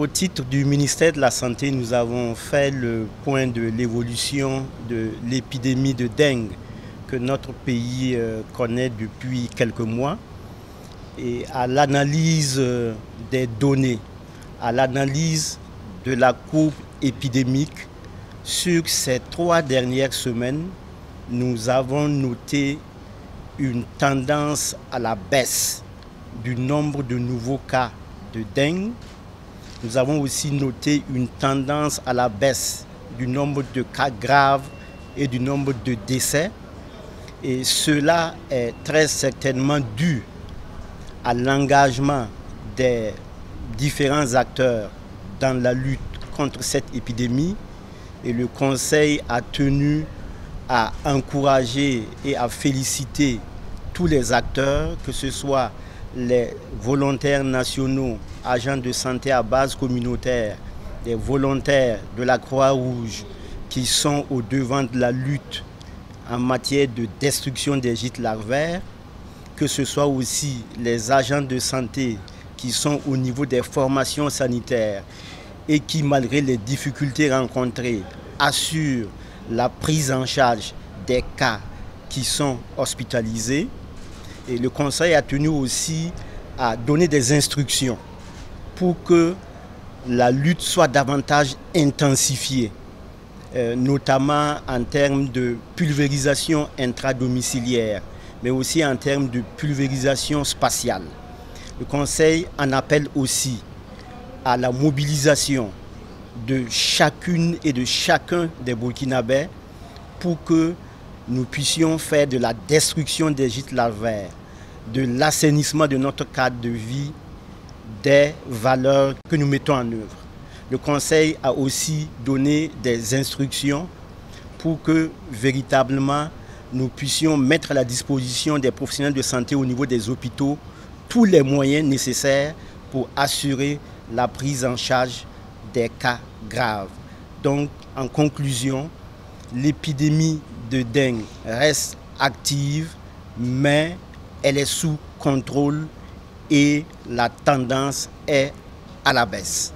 Au titre du ministère de la Santé, nous avons fait le point de l'évolution de l'épidémie de dengue que notre pays connaît depuis quelques mois. Et à l'analyse des données, à l'analyse de la courbe épidémique sur ces 3 dernières semaines, nous avons noté une tendance à la baisse du nombre de nouveaux cas de dengue. Nous avons aussi noté une tendance à la baisse du nombre de cas graves et du nombre de décès. Et cela est très certainement dû à l'engagement des différents acteurs dans la lutte contre cette épidémie. Et le Conseil a tenu à encourager et à féliciter tous les acteurs, que ce soit les volontaires nationaux, agents de santé à base communautaire, des volontaires de la Croix-Rouge qui sont au devant de la lutte en matière de destruction des gîtes larvaires, que ce soit aussi les agents de santé qui sont au niveau des formations sanitaires et qui, malgré les difficultés rencontrées, assurent la prise en charge des cas qui sont hospitalisés. Et le Conseil a tenu aussi à donner des instructions pour que la lutte soit davantage intensifiée, notamment en termes de pulvérisation intradomiciliaire, mais aussi en termes de pulvérisation spatiale. Le Conseil en appelle aussi à la mobilisation de chacune et de chacun des Burkinabés pour que nous puissions faire de la destruction des gîtes larvaires, de l'assainissement de notre cadre de vie, des valeurs que nous mettons en œuvre. Le Conseil a aussi donné des instructions pour que véritablement nous puissions mettre à la disposition des professionnels de santé au niveau des hôpitaux tous les moyens nécessaires pour assurer la prise en charge des cas graves. Donc, en conclusion, l'épidémie de dengue reste active, mais elle est sous contrôle et la tendance est à la baisse.